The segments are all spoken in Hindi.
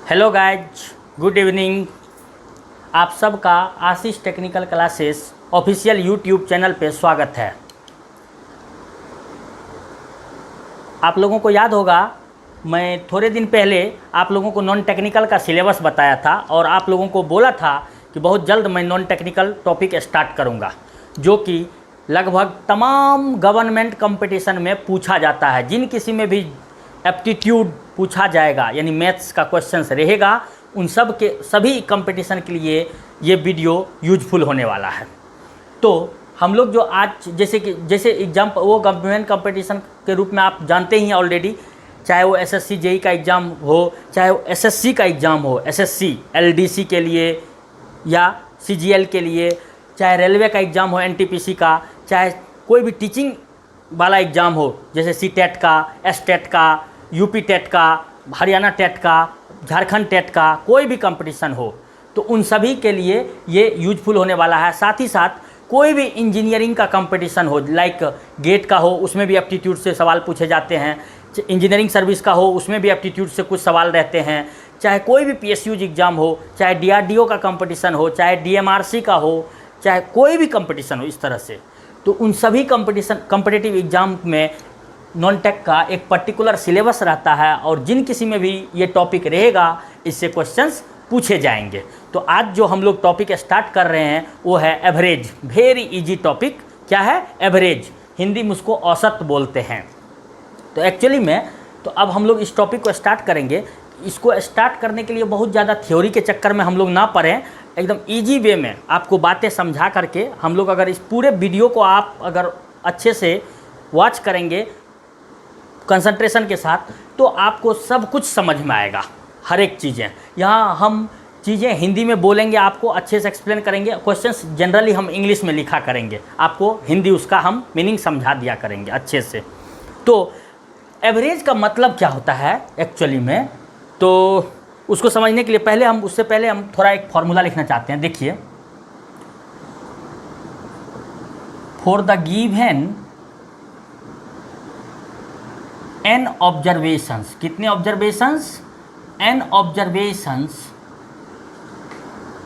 Hello guys, good evening. आप सबका Ashish technical classes official YouTube channel पे स्वागत है। आप लोगों को याद होगा, मैं थोड़े दिन पहले आप लोगों को नॉन टेक्निकल का सिलेबस बताया था और आप लोगों को बोला था कि बहुत जल्द मैं नॉन टेक्निकल टॉपिक स्टार्ट करूंगा, जो कि लगभग तमाम गवर्नमेंट कंपटीशन में पूछा जाता है। जिन किसी में भी एप्टीट्यूड पूछा जाएगा, यानी मैथ्स का क्वेश्चंस रहेगा, उन सब के सभी कंपटीशन के लिए ये वीडियो यूजफुल होने वाला है। तो हम लोग जो आज जैसे एग्जाम, वो गवर्नमेंट कंपटीशन के रूप में आप जानते ही हैं ऑलरेडी, चाहे वो एसएससी जेई का एग्ज़ाम हो, चाहे वो एसएससी का एग्ज़ाम हो, एसएससी एलडीसी के लिए या सीजीएल के लिए, चाहे रेलवे का एग्ज़ाम हो एनटीपीसी का, चाहे कोई भी टीचिंग वाला एग्ज़ाम हो जैसे सी टेट का, एस टेट का, यूपी टेट का, हरियाणा टेट का, झारखंड टेट का, कोई भी कंपटीशन हो, तो उन सभी के लिए ये यूजफुल होने वाला है। साथ ही साथ कोई भी इंजीनियरिंग का कंपटीशन हो, लाइक गेट का हो, उसमें भी एप्टीट्यूड से सवाल पूछे जाते हैं। इंजीनियरिंग सर्विस का हो, उसमें भी एप्टीट्यूड से कुछ सवाल रहते हैं। चाहे कोई भी पीएसयू एग्ज़ाम हो, चाहे डीआरडीओ का कंपटीशन हो, चाहे डीएमआरसी का हो, चाहे कोई भी कंपटीशन हो, इस तरह से तो उन सभी कॉम्पिटिटिव एग्ज़ाम में नॉन टेक का एक पर्टिकुलर सिलेबस रहता है और जिन किसी में भी ये टॉपिक रहेगा, इससे क्वेश्चंस पूछे जाएंगे। तो आज जो हम लोग टॉपिक स्टार्ट कर रहे हैं वो है एवरेज। Very easy topic. क्या है? एवरेज। हिंदी में उसको औसत बोलते हैं। तो एक्चुअली में तो अब हम लोग इस टॉपिक को स्टार्ट करेंगे। इसको स्टार्ट करने के लिए बहुत ज़्यादा थ्योरी के चक्कर में हम लोग ना पड़ें, एकदम इजी वे में आपको बातें समझा करके हम लोग अगर इस पूरे वीडियो को आप अगर अच्छे से वॉच करेंगे कंसंट्रेशन के साथ, तो आपको सब कुछ समझ में आएगा। हर एक चीज़ें यहाँ हम चीज़ें हिंदी में बोलेंगे, आपको अच्छे से एक्सप्लेन करेंगे। क्वेश्चंस जनरली हम इंग्लिश में लिखा करेंगे, आपको हिंदी उसका हम मीनिंग समझा दिया करेंगे अच्छे से। तो एवरेज का मतलब क्या होता है एक्चुअली में, तो उसको समझने के लिए उससे पहले हम थोड़ा एक फॉर्मूला लिखना चाहते हैं। देखिए, for the given n observations, कितने ऑब्जर्वेशंस? n observations.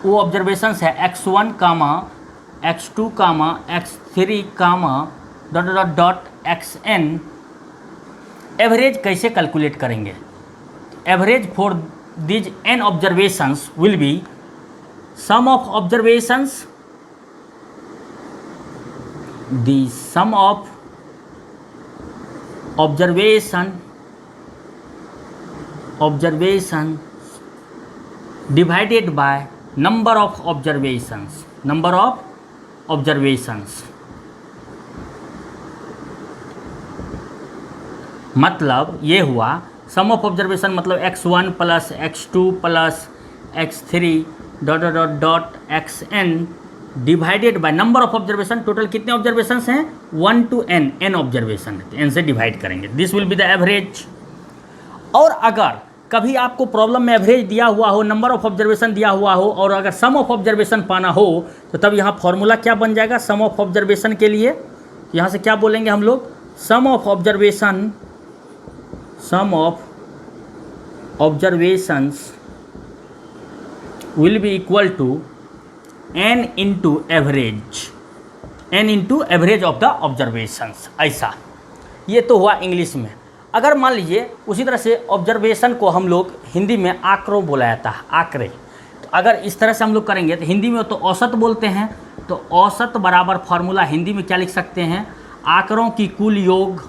वो ऑब्जर्वेशंस है x1, x2, x3, dot dot dot xn। Average कैसे कैलकुलेट करेंगे? Average for these n observations will be sum of observations, the sum of observations divided by number of observations, मतलब ये हुआ सम ऑफ ऑब्जर्वेशन, मतलब x1 plus x2 plus x3 dot dot dot xn divided by number of observation. Total कितने ऑब्जर्वेशंस हैं? 1 to n ऑब्जर्वेशन है, n से डिवाइड करेंगे। This will be the average. और अगर कभी आपको प्रॉब्लम में एवरेज दिया हुआ हो, नंबर ऑफ ऑब्जर्वेशन दिया हुआ हो, और अगर सम ऑफ ऑब्जर्वेशन पाना हो, तो तब यहाँ फॉर्मूला क्या बन जाएगा सम ऑफ ऑब्जर्वेशन के लिए? यहाँ से क्या बोलेंगे हम लोग? Sum of observation, sum of observations will be equal to n into average of the observations। ऐसा, ये तो हुआ इंग्लिश में। अगर मान लीजिए उसी तरह से ऑब्जर्वेशन को हम लोग हिंदी में आंकड़ों बोला जाता है, आंकड़े। तो अगर इस तरह से हम लोग करेंगे तो हिंदी में तो औसत बोलते हैं, तो औसत बराबर फॉर्मूला हिंदी में क्या लिख सकते हैं? आंकड़ों की कुल योग,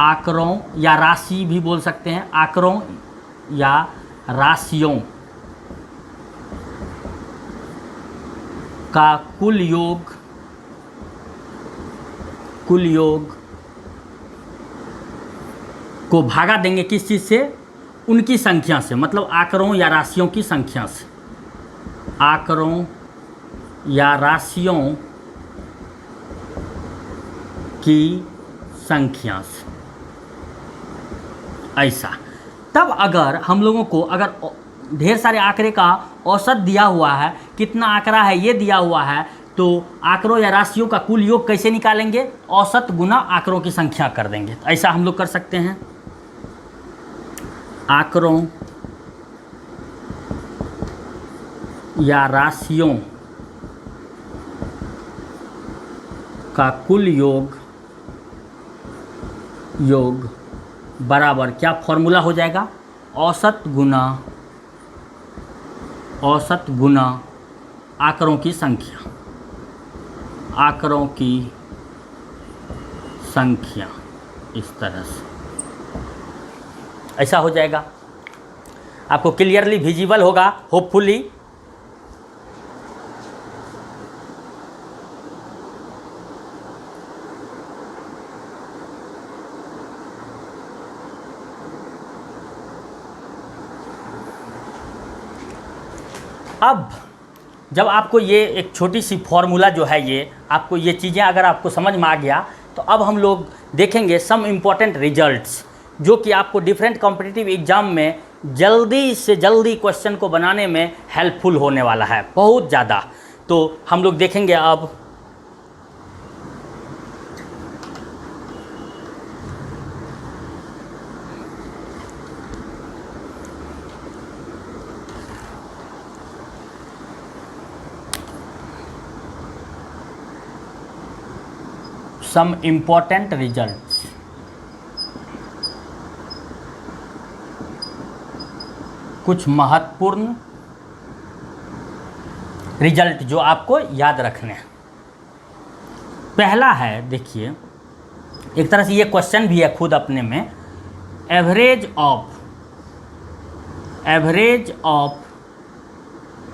आंकड़ों या राशि भी बोल सकते हैं, आंकड़ों या राशियों का कुल योग को भागा देंगे किस चीज़ से? उनकी संख्या से, मतलब आंकड़ों या राशियों की संख्या से, आंकड़ों या राशियों की संख्या से। ऐसा। तब अगर हम लोगों को अगर ढेर सारे आंकड़े का औसत दिया हुआ है, कितना आंकड़ा है ये दिया हुआ है, तो आंकड़ों या राशियों का कुल योग कैसे निकालेंगे? औसत गुना आंकड़ों की संख्या कर देंगे। ऐसा हम लोग कर सकते हैं। आंकड़ों या राशियों का कुल योग बराबर क्या फॉर्मूला हो जाएगा, औसत गुना आंकड़ों की संख्या, इस तरह से ऐसा हो जाएगा। आपको क्लियरली विजिबल होगा होपफुली। अब जब आपको ये एक छोटी सी फॉर्मूला जो है, ये आपको ये चीज़ें अगर आपको समझ में आ गया, तो अब हम लोग देखेंगे सम इम्पॉर्टेंट रिजल्ट्स जो कि आपको डिफरेंट कॉम्पिटिटिव एग्ज़ाम में जल्दी से जल्दी क्वेश्चन को बनाने में हेल्पफुल होने वाला है, बहुत ज़्यादा। तो हम लोग देखेंगे अब सम इम्पॉर्टेंट रिजल्ट्स। कुछ महत्वपूर्ण रिजल्ट जो आपको याद रखने हैं। पहला है, देखिए एक तरह से ये क्वेश्चन भी है खुद अपने में, average of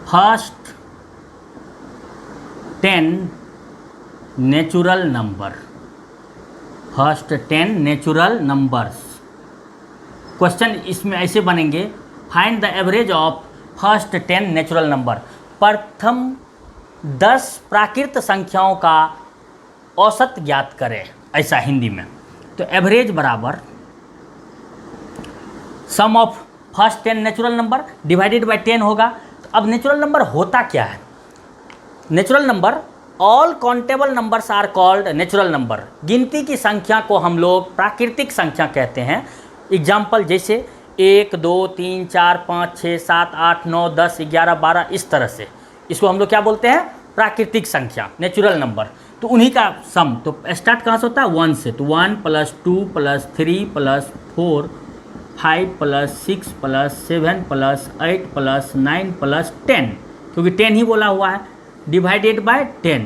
first 10 natural numbers. Question इसमें ऐसे बनेंगे, find the average of first 10 natural number. प्रथम 10 प्राकृत संख्याओं का औसत ज्ञात करें, ऐसा हिंदी में। तो एवरेज बराबर sum of first 10 natural number divided by 10 होगा। तो अब नेचुरल नंबर होता क्या है? Natural number, all countable numbers are called natural number. गिनती की संख्या को हम लोग प्राकृतिक संख्या कहते हैं। एग्जाम्पल जैसे 1 2 3 4 5 6 7 8 9 10 11 12, इस तरह से इसको हम लोग क्या बोलते हैं? प्राकृतिक संख्या, नेचुरल नंबर। तो उन्हीं का सम, तो स्टार्ट कहाँ से होता है? 1 से। तो 1 + 2 + 3 + 4 5 + 6 + 7 + 8 + 9 + 10, क्योंकि 10 ही बोला हुआ है, डिवाइडेड बाय 10।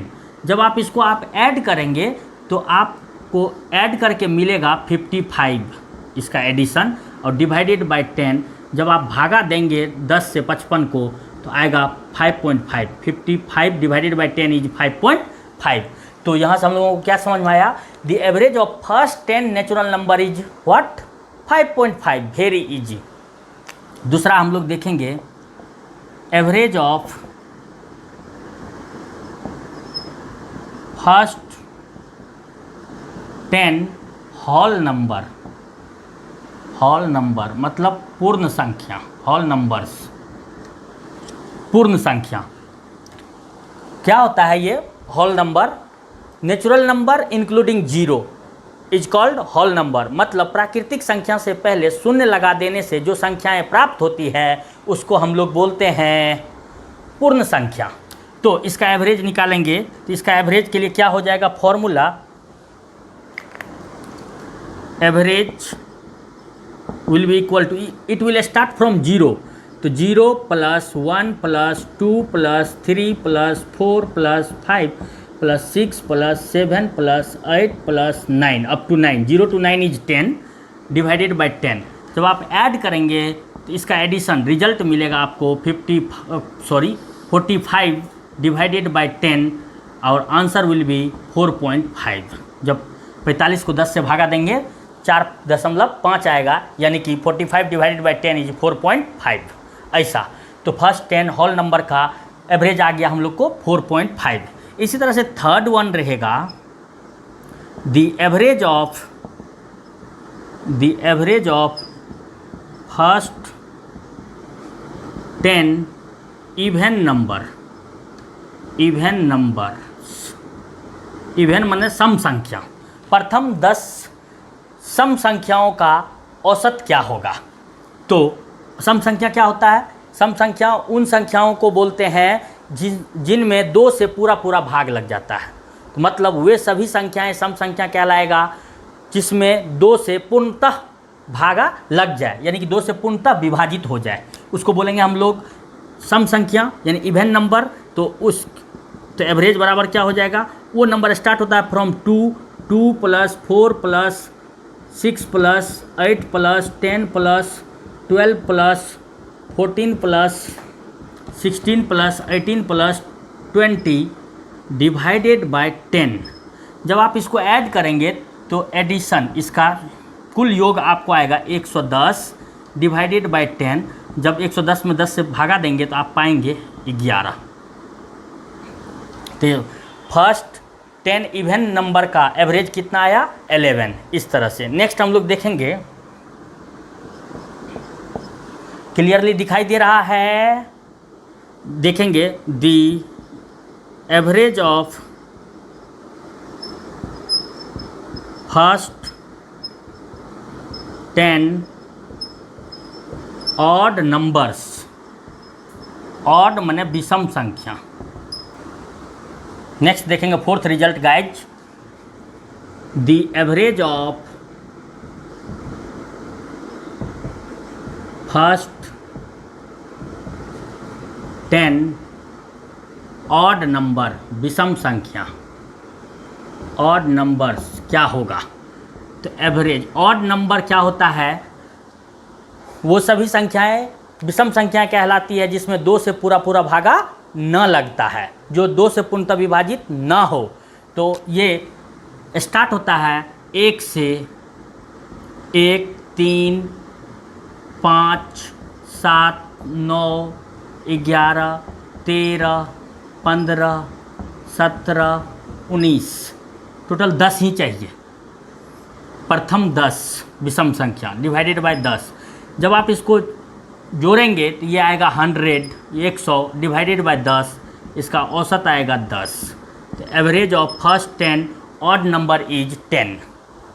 जब आप इसको आप ऐड करेंगे तो आपको ऐड करके मिलेगा 55, इसका एडिशन, और डिवाइडेड बाय 10 जब आप भागा देंगे 10 से 55 को तो आएगा 5.5। 55 डिवाइडेड बाय 10 इज 5.5। तो यहाँ से हम लोगों को क्या समझ में आया? The average of first 10 natural number is what? 5.5। Very easy. दूसरा हम लोग देखेंगे, average of first 10 whole number मतलब पूर्ण संख्या, होल नंबर्स पूर्ण संख्या। क्या होता है ये whole number? Natural number including 0 is called whole number. मतलब प्राकृतिक संख्या से पहले शून्य लगा देने से जो संख्याएं प्राप्त होती है उसको हम लोग बोलते हैं पूर्ण संख्या। तो इसका एवरेज निकालेंगे, तो इसका एवरेज के लिए क्या हो जाएगा formula? Average will be equal to, it will start from 0, तो 0 + 1 + 2 + 3 + 4 + 5 + 6 + 7 + 8 + 9 up to 9। 0 to 9 is 10 divided by 10। जब आप ऐड करेंगे तो इसका एडिशन रिजल्ट मिलेगा आपको 45 डिवाइडेड बाय 10, और आंसर विल बी 4.5। जब 45 को 10 से भागा देंगे 4.5 आएगा, यानी कि 45 डिवाइडेड बाई 10 इज 4.5, ऐसा। तो फर्स्ट 10 होल नंबर का एवरेज आ गया हम लोग को 4.5। इसी तरह से थर्ड वन रहेगा, the average of first 10 even माने सम संख्या। प्रथम 10 सम संख्याओं का औसत क्या होगा? तो सम संख्या क्या होता है? सम संख्या उन संख्याओं को बोलते हैं जिनमें 2 से पूरा पूरा भाग लग जाता है। तो मतलब वे सभी संख्याएं सम संख्या कहलाएगा जिसमें 2 से पूर्णतः भागा लग जाए, यानी कि 2 से पूर्णतः विभाजित हो जाए, उसको बोलेंगे हम लोग सम संख्या यानी इवन नंबर। तो एवरेज बराबर क्या हो जाएगा, वो नंबर स्टार्ट होता है from 2 plus 4 plus 6 plus 8 plus 10 plus 12 plus 14 plus 16 plus 18 plus 20 divided by 10। जब आप इसको ऐड करेंगे तो एडिशन, इसका कुल योग आपको आएगा 110 डिवाइडेड बाय 10। जब 110 में 10 से भागा देंगे तो आप पाएंगे 11। तो फर्स्ट 10 इवन नंबर का एवरेज कितना आया, 11। इस तरह से नेक्स्ट हम लोग देखेंगे, क्लियरली दिखाई दे रहा है, देखेंगे the average of first 10 odd numbers, odd माने विषम संख्या। नेक्स्ट देखेंगे fourth result guys, the average of first 10 odd number विषम संख्या, ऑड नंबर्स क्या होगा। तो एवरेज ऑड नंबर क्या होता है, वो सभी संख्याएं विषम संख्या कहलाती है जिसमें 2 से पूरा पूरा भागा न लगता है, जो 2 से पूर्णतः विभाजित न हो। तो ये स्टार्ट होता है 1 से, 1 3 5 7 9 11 13 15 17 19, टोटल 10 ही चाहिए। प्रथम 10 विषम संख्या डिवाइडेड बाय 10। जब आप इसको जोड़ेंगे तो ये आएगा 100, 100 डिवाइडेड बाय 10, इसका औसत आएगा 10। तो average of first 10 odd number is 10।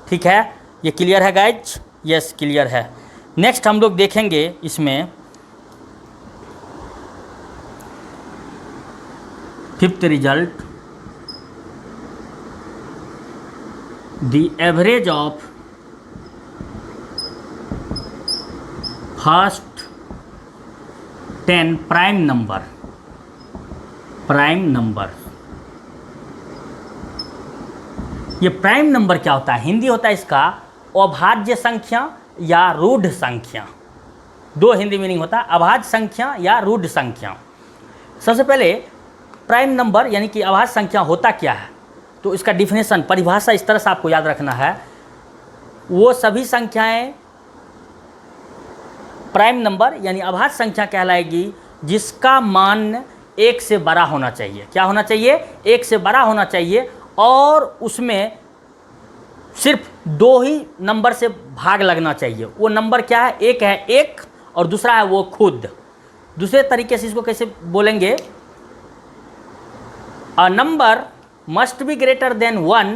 ठीक है, ये क्लियर है गाइज? यस क्लियर है। नेक्स्ट हम लोग देखेंगे इसमें fifth result, the average of first 10 prime number, prime number. ये प्राइम नंबर क्या होता है, हिंदी होता है इसका अभाज्य संख्या या रूढ़ संख्या। 2 हिंदी मीनिंग होता है, अभाज्य संख्या या रूढ़ संख्या। सबसे पहले प्राइम नंबर यानी कि अभाज्य संख्या होता क्या है, तो इसका डिफिनेशन, परिभाषा इस तरह से आपको याद रखना है, वो सभी संख्याएं प्राइम नंबर यानी अभाज्य संख्या कहलाएगी जिसका मान 1 से बड़ा होना चाहिए। क्या होना चाहिए, 1 से बड़ा होना चाहिए, और उसमें सिर्फ 2 ही नंबर से भाग लगना चाहिए। वो नंबर क्या है, एक है 1 और दूसरा है वो खुद। दूसरे तरीके से इसको कैसे बोलेंगे, a number must be greater than 1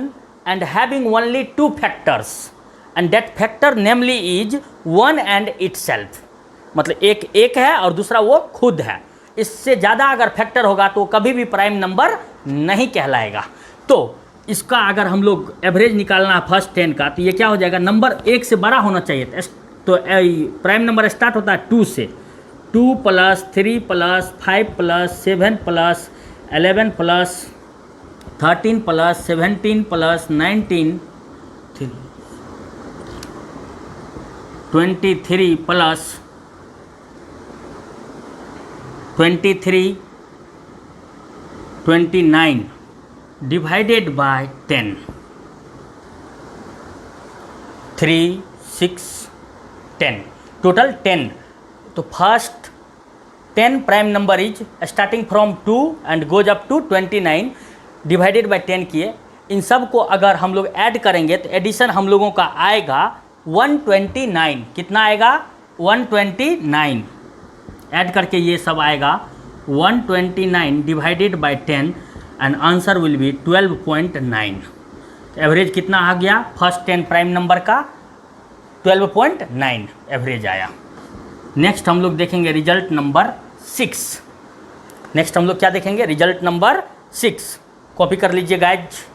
and having only 2 factors and that factor namely is 1 and itself। मतलब एक है और दूसरा वो खुद है। इससे ज़्यादा अगर फैक्टर होगा तो कभी भी प्राइम नंबर नहीं कहलाएगा। तो इसका अगर हम लोग एवरेज निकालना है फर्स्ट 10 का, तो ये क्या हो जाएगा, नंबर 1 से बड़ा होना चाहिए। तो प्राइम नंबर स्टार्ट होता है 2 से, 2 plus 3 plus 5 plus 7 plus 11 plus 13 plus 17 plus 19 23 plus 23 29 divided by 10, 3 6 10, total 10। तो first 10 prime number is starting from 2 and goes up to 29 divided by 10 किए। इन सब को अगर हम लोग ऐड करेंगे तो एडिशन हम लोगों का आएगा 129। कितना आएगा, 129। ऐड करके ये सब आएगा 129 divided by 10 and answer will be 12.9। Average कितना आ गया फर्स्ट 10 प्राइम नंबर का, 12.9 एवरेज आया। नेक्स्ट हम लोग देखेंगे रिजल्ट नंबर 6। नेक्स्ट हम लोग क्या देखेंगे? Result number 6। कॉपी कर लीजिए गाइज।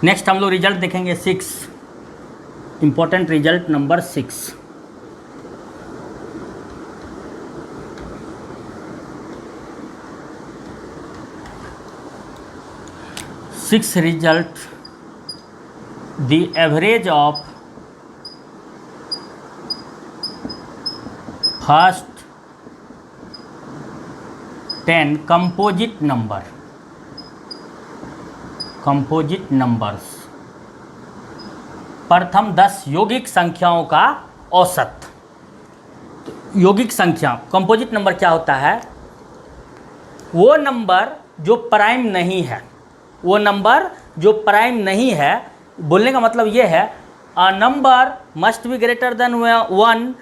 नेक्स्ट हम लोग रिजल्ट देखेंगे 6, important result number 6। Six result, the average of first 10 composite number, composite numbers, प्रथम 10 यौगिक संख्याओं का औसत। तो यौगिक संख्या, कंपोजिट नंबर क्या होता है? वो नंबर जो प्राइम नहीं है, वो नंबर जो प्राइम नहीं है। बोलने का मतलब ये है, a number must be greater than 1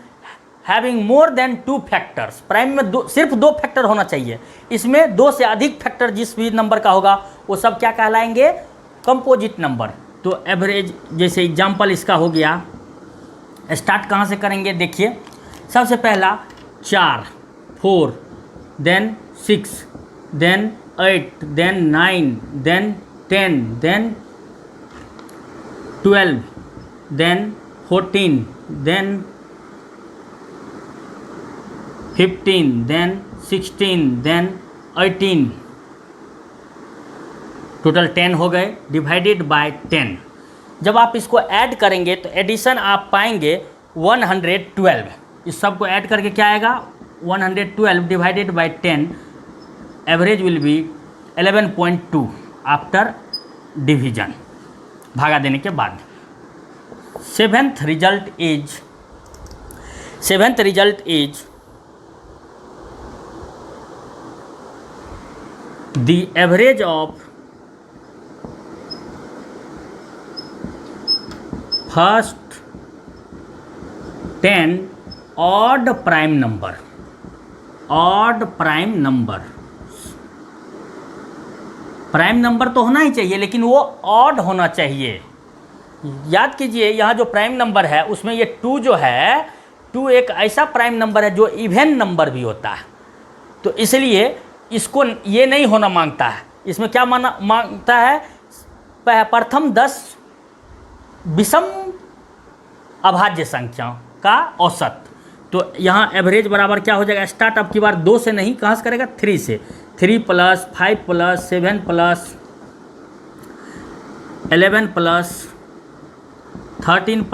having more than 2 factors. Prime में सिर्फ 2 फैक्टर होना चाहिए। इसमें 2 से अधिक फैक्टर जिस भी नंबर का होगा वो सब क्या कहलाएंगे? Composite number. तो एवरेज, जैसे एग्जाम्पल इसका हो गया। स्टार्ट कहाँ से करेंगे? देखिए, सबसे पहला 4, 4, then 6, then 8, then 9, then 10, then 12, then 14, then 15, then 16, then 18, total 10 हो गए, डिवाइडेड बाय 10। जब आप इसको ऐड करेंगे तो एडिशन आप पाएंगे 112। इस सब को ऐड करके क्या आएगा? 112 divided by 10, average will be 11.2 after division, भागा देने के बाद। Seventh result is the average of first 10 odd prime number, prime number तो होना ही चाहिए, लेकिन वो ऑड होना चाहिए। याद कीजिए, यहाँ जो प्राइम नंबर है उसमें ये 2 जो है, 2 एक ऐसा प्राइम नंबर है जो इवन नंबर भी होता है। तो इसलिए इसको ये नहीं होना मांगता है। इसमें क्या मांगता है? प्रथम 10 विषम अभाज्य संख्याओं का औसत। तो यहाँ एवरेज बराबर क्या हो जाएगा? स्टार्ट अब की बार 2 से नहीं, कहाँ से करेगा? 3 से। 3 + 5 + 7 + 11 + 13 +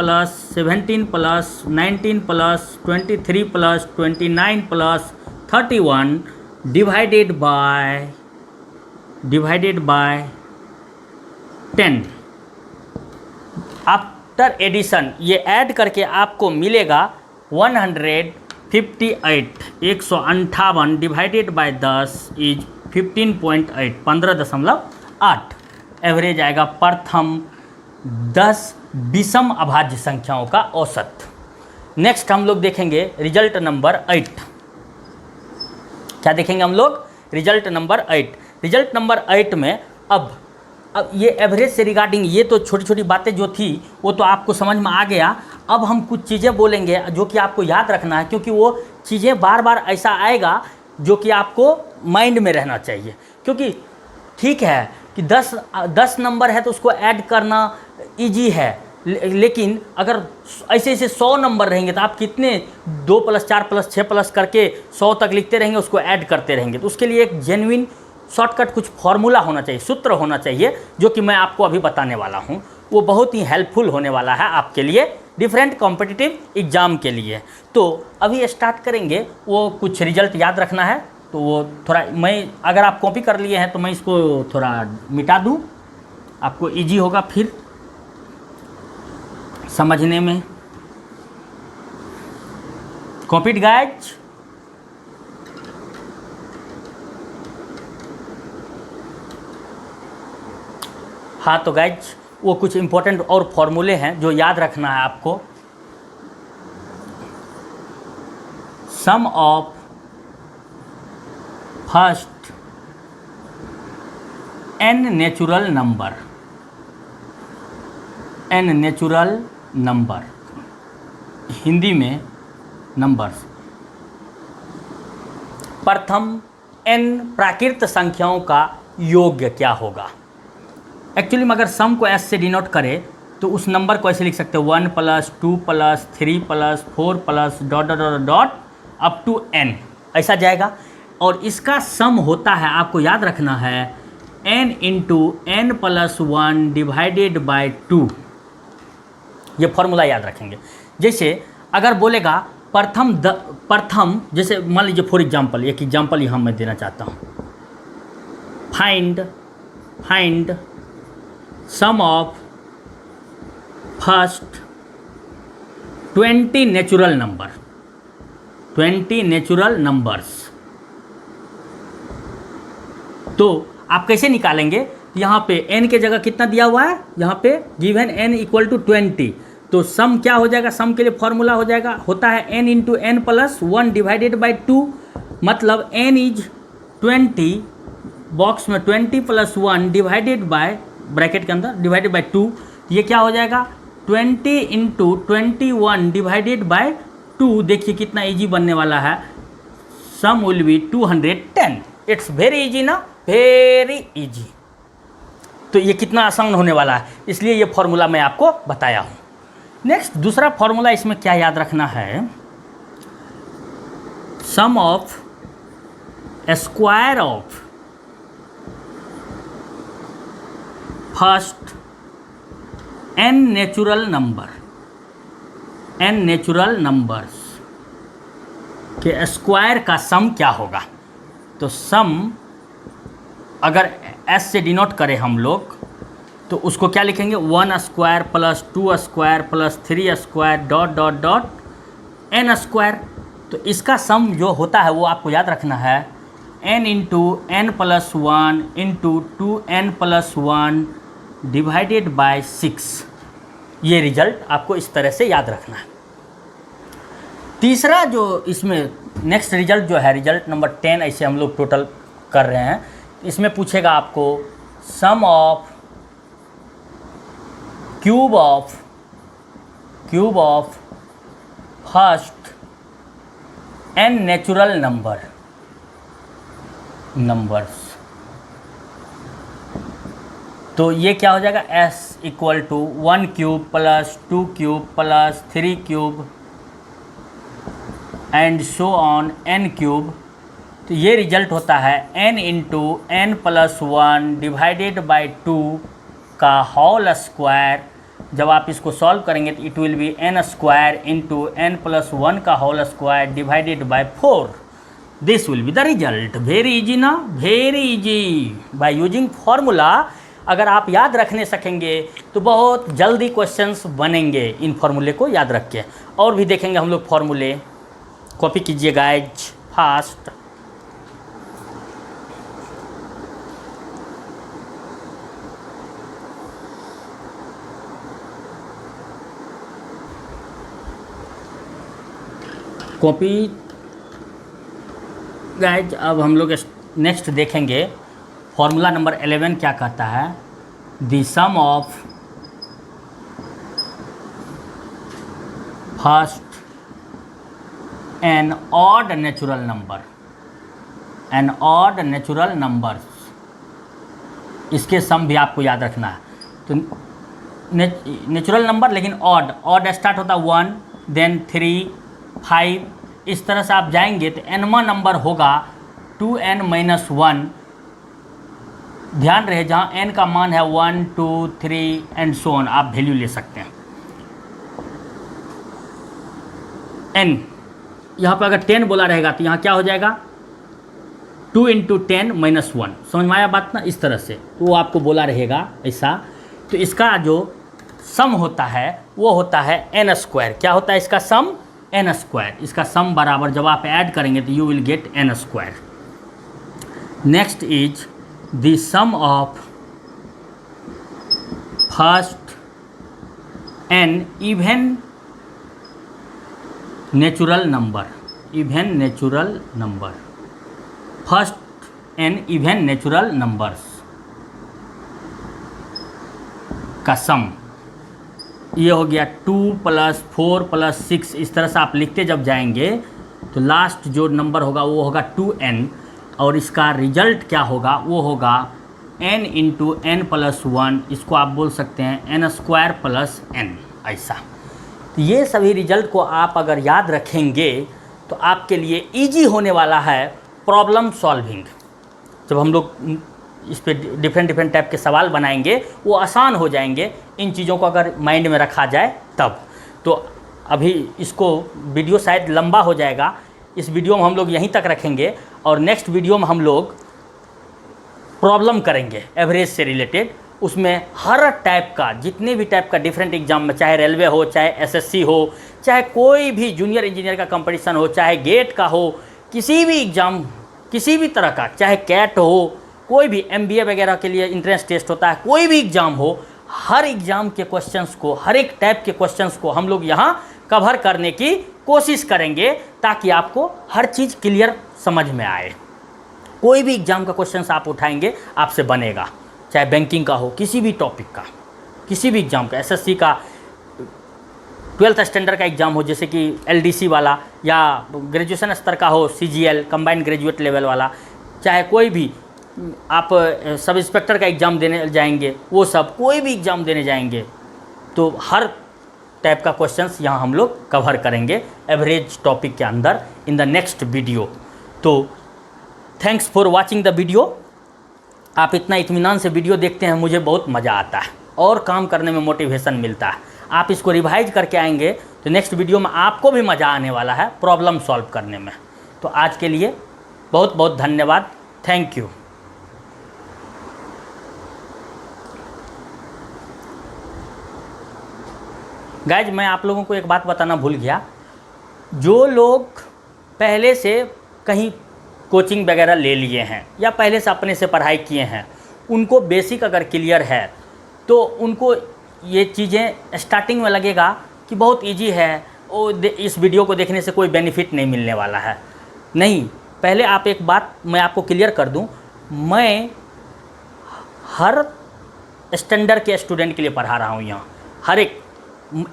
17 + 19 + 23 + 29 + 31 डिवाइडेड बाय 10। आफ्टर एडिशन ये ऐड करके आपको मिलेगा 158, 158 डिवाइडेड बाय 10 इज 15.8, 15.8 एवरेज आएगा प्रथम 10 विषम अभाज्य संख्याओं का औसत। नेक्स्ट हम लोग देखेंगे रिजल्ट नंबर 8। क्या देखेंगे हम लोग? Result number 8। रिजल्ट नंबर 8 में अब ये एवरेज से रिगार्डिंग ये तो छोटी छोटी बातें जो थी वो तो आपको समझ में आ गया। अब हम कुछ चीज़ें बोलेंगे जो कि आपको याद रखना है, क्योंकि वो चीज़ें बार बार ऐसा आएगा जो कि आपको माइंड में रहना चाहिए। क्योंकि ठीक है कि 10 नंबर है तो उसको ऐड करना इजी है, लेकिन अगर ऐसे 100 नंबर रहेंगे तो आप कितने 2 + 4 + 6 प्लस करके 100 तक लिखते रहेंगे, उसको ऐड करते रहेंगे। तो उसके लिए एक जेन्युइन शॉर्टकट कुछ फॉर्मूला होना चाहिए, सूत्र होना चाहिए, जो कि मैं आपको अभी बताने वाला हूँ। वो बहुत ही हेल्पफुल होने वाला है आपके लिए डिफरेंट कॉम्पिटिटिव एग्ज़ाम के लिए। तो अभी स्टार्ट करेंगे। वो कुछ रिजल्ट याद रखना है, तो वो थोड़ा मैं, अगर आप कॉपी कर लिए हैं तो मैं इसको थोड़ा मिटा दूँ, आपको ईजी होगा। फिर समझने में। Copied guys? हाँ, तो गाइज वो कुछ इंपॉर्टेंट और फॉर्मूले हैं जो याद रखना है आपको। Sum of first n natural number, n natural number, Hindi में नंबर्स, प्रथम n प्राकृत संख्याओं का योग क्या होगा। एक्चुअली में अगर सम को s से डिनोट करें तो उस नंबर को ऐसे लिख सकते हैं 1 + 2 + 3 + 4 + dot dot dot dot up to n, ऐसा जाएगा। और इसका सम होता है, आपको याद रखना है, n × n + 1 डिवाइडेड बाय 2। ये फॉर्मूला याद रखेंगे। जैसे अगर बोलेगा प्रथम, जैसे मान लीजिए फॉर एग्जांपल, एक एग्जांपल यहाँ मैं देना चाहता हूँ, find sum of first 20 natural number, 20 natural numbers. तो आप कैसे निकालेंगे? यहाँ पे n के जगह कितना दिया हुआ है, यहाँ पे गिवन n = 20, तो सम क्या हो जाएगा? सम के लिए फॉर्मूला होता है n × n + 1 डिवाइडेड बाय 2, मतलब n इज 20, बॉक्स में 20 + 1 डिवाइडेड बाय, ब्रैकेट के अंदर डिवाइडेड बाय 2, ये क्या हो जाएगा? 20 × 21 डिवाइडेड बाय 2। देखिए कितना इजी बनने वाला है, sum will be 210। It's very easy ना, वेरी इजी। तो ये कितना आसान होने वाला है, इसलिए ये फॉर्मूला मैं आपको बताया हूँ। नेक्स्ट दूसरा फॉर्मूला इसमें क्या याद रखना है, sum of square of first n natural number, n natural numbers के स्क्वायर का सम क्या होगा। तो सम अगर s से डिनोट करें हम लोग तो उसको क्या लिखेंगे? 1 square + 2 square + 3 square dot dot dot n square. तो इसका सम जो होता है वो आपको याद रखना है, n × n + 1 × 2n + 1 divided by 6। ये रिजल्ट आपको इस तरह से याद रखना है। तीसरा जो इसमें नेक्स्ट रिजल्ट जो है, रिजल्ट नंबर 10, ऐसे हम लोग टोटल कर रहे हैं। इसमें पूछेगा आपको sum of cube of first n natural numbers. तो ये क्या हो जाएगा? s = 1 cube + 2 cube + 3 cube and so on n cube. तो ये रिजल्ट होता है n × n + 1 डिवाइडेड बाय 2 का होल स्क्वायर। जब आप इसको सॉल्व करेंगे तो it will be n square × n + 1 का whole square divided by 4। This will be the result. Very easy ना, very easy. By using formula अगर आप याद रखने सकेंगे तो बहुत जल्दी क्वेश्चंस बनेंगे इन फॉर्मूले को याद रख के। और भी देखेंगे हम लोग फॉर्मूले, कॉपी कीजिए गाइज फास्ट। Copy guys. अब हम लोग नेक्स्ट देखेंगे फॉर्मूला नंबर 11 क्या कहता है, the sum of first N odd natural numbers, इसके सम भी आपको याद रखना है। तो नेचुरल नंबर लेकिन ऑड स्टार्ट होता 1 देन 3 5, इस तरह से आप जाएंगे तो nवां नंबर होगा 2n - 1। ध्यान रहे जहाँ n का मान है 1 2 3 एंड सो ऑन, आप वैल्यू ले सकते हैं। n यहाँ पर अगर 10 बोला रहेगा तो यहाँ क्या हो जाएगा 2 × 10 - 1। समझ में आया बात ना? इस तरह से वो आपको बोला रहेगा ऐसा। तो इसका जो सम होता है वो होता है n स्क्वायर। क्या होता है इसका सम? n square. इसका सम बराबर जब आप ऐड करेंगे तो you will get n square. Next is the sum of first n even natural number. Even natural number, first n even natural numbers का सम। ये हो गया 2 + 4 + 6। इस तरह से आप लिखते जब जाएंगे तो लास्ट जो नंबर होगा वो होगा 2n, और इसका रिजल्ट क्या होगा? वो होगा n × n + 1। इसको आप बोल सकते हैं n स्क्वायर + n। ऐसा तो ये सभी रिजल्ट को आप अगर याद रखेंगे तो आपके लिए इजी होने वाला है प्रॉब्लम सॉल्विंग। जब हम लोग इस पे डिफरेंट टाइप के सवाल बनाएंगे वो आसान हो जाएंगे, इन चीज़ों को अगर माइंड में रखा जाए तब। तो अभी इसको वीडियो शायद लंबा हो जाएगा, इस वीडियो में हम लोग यहीं तक रखेंगे, और नेक्स्ट वीडियो में हम लोग प्रॉब्लम करेंगे एवरेज से रिलेटेड। उसमें हर टाइप का, जितने भी टाइप का डिफरेंट एग्जाम में, चाहे रेलवे हो, चाहे एसएससी हो, चाहे कोई भी जूनियर इंजीनियर का कंपटीशन हो, चाहे गेट का हो, किसी भी एग्ज़ाम, किसी भी तरह का, चाहे कैट हो, कोई भी एमबीए वगैरह के लिए इंट्रेंस टेस्ट होता है, कोई भी एग्ज़ाम हो, हर एग्ज़ाम के क्वेश्चंस को, हर एक टाइप के क्वेश्चंस को हम लोग यहाँ कवर करने की कोशिश करेंगे ताकि आपको हर चीज़ क्लियर समझ में आए। कोई भी एग्ज़ाम का क्वेश्चंस आप उठाएंगे आपसे बनेगा, चाहे बैंकिंग का हो, किसी भी टॉपिक का, किसी भी एग्ज़ाम का, एसएससी का 12th स्टैंडर्ड का एग्ज़ाम हो जैसे कि एलडीसी वाला, या ग्रेजुएशन स्तर का हो सीजीएल कंबाइंड ग्रेजुएट लेवल वाला, चाहे कोई भी आप सब इंस्पेक्टर का एग्ज़ाम देने जाएंगे, वो सब कोई भी एग्ज़ाम देने जाएंगे तो हर टाइप का क्वेश्चंस यहाँ हम लोग कवर करेंगे एवरेज टॉपिक के अंदर इन द नेक्स्ट वीडियो। तो thanks for watching the video. आप इतना इत्मीनान से वीडियो देखते हैं, मुझे बहुत मज़ा आता है और काम करने में मोटिवेशन मिलता है। आप इसको रिवाइज करके आएंगे तो नेक्स्ट वीडियो में आपको भी मज़ा आने वाला है प्रॉब्लम सॉल्व करने में। तो आज के लिए बहुत बहुत धन्यवाद। Thank you. गाइज, मैं आप लोगों को एक बात बताना भूल गया। जो लोग पहले से कहीं कोचिंग वगैरह ले लिए हैं या पहले से अपने से पढ़ाई किए हैं, उनको बेसिक अगर क्लियर है तो उनको ये चीज़ें स्टार्टिंग में लगेगा कि बहुत इजी है, इस वीडियो को देखने से कोई बेनिफिट नहीं मिलने वाला है। नहीं, पहले आप एक बात मैं आपको क्लियर कर दूं, मैं हर स्टैंडर्ड के स्टूडेंट के लिए पढ़ा रहा हूं यहाँ, हर एक।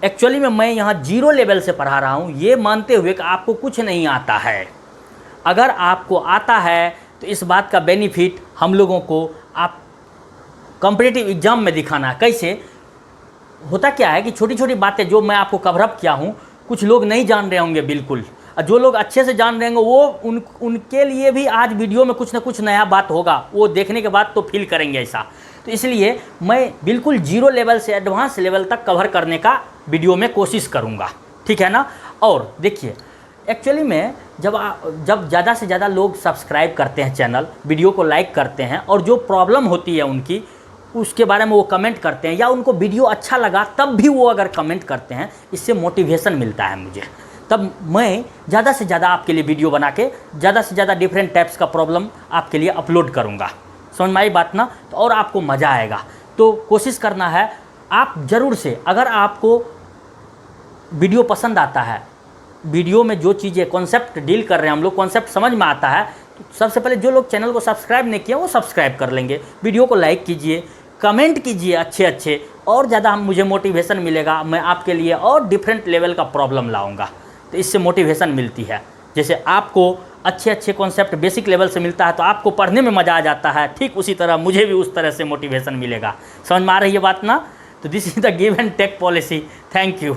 एक्चुअली में मैं यहाँ 0 लेवल से पढ़ा रहा हूँ, ये मानते हुए कि आपको कुछ नहीं आता है। अगर आपको आता है तो इस बात का बेनिफिट हम लोगों को आप कॉम्पिटिटिव एग्ज़ाम में दिखाना। कैसे होता क्या है कि छोटी छोटी बातें जो मैं आपको कवर अप किया हूँ, कुछ लोग नहीं जान रहे होंगे बिल्कुल, और जो लोग अच्छे से जान रहे होंगे वो उनके लिए भी आज वीडियो में कुछ ना कुछ नया बात होगा, वो देखने के बाद तो फील करेंगे ऐसा। तो इसलिए मैं बिल्कुल 0 लेवल से एडवांस लेवल तक कवर करने का वीडियो में कोशिश करूँगा, ठीक है ना। और देखिए, एक्चुअली में जब ज़्यादा से ज़्यादा लोग सब्सक्राइब करते हैं चैनल, वीडियो को लाइक करते हैं, और जो प्रॉब्लम होती है उनकी उसके बारे में वो कमेंट करते हैं, या उनको वीडियो अच्छा लगा तब भी वो अगर कमेंट करते हैं, इससे मोटिवेशन मिलता है मुझे। तब मैं ज़्यादा से ज़्यादा आपके लिए वीडियो बना के ज़्यादा से ज़्यादा डिफरेंट टाइप्स का प्रॉब्लम आपके लिए अपलोड करूँगा। समझ में आई बात ना? तो और आपको मज़ा आएगा। तो कोशिश करना है आप ज़रूर से, अगर आपको वीडियो पसंद आता है, वीडियो में जो चीज़ें कॉन्सेप्ट डील कर रहे हैं हम लोग, कॉन्सेप्ट समझ में आता है, तो सबसे पहले जो लोग चैनल को सब्सक्राइब नहीं किया वो सब्सक्राइब कर लेंगे। वीडियो को लाइक कीजिए, कमेंट कीजिए अच्छे, और ज़्यादा मुझे मोटिवेशन मिलेगा। मैं आपके लिए और डिफरेंट लेवल का प्रॉब्लम लाऊंगा, तो इससे मोटिवेशन मिलती है। जैसे आपको अच्छे कॉन्सेप्ट बेसिक लेवल से मिलता है तो आपको पढ़ने में मज़ा आ जाता है, ठीक उसी तरह मुझे भी उस तरह से मोटिवेशन मिलेगा। समझ में आ रही है बात ना? तो this is the give and take policy. Thank you.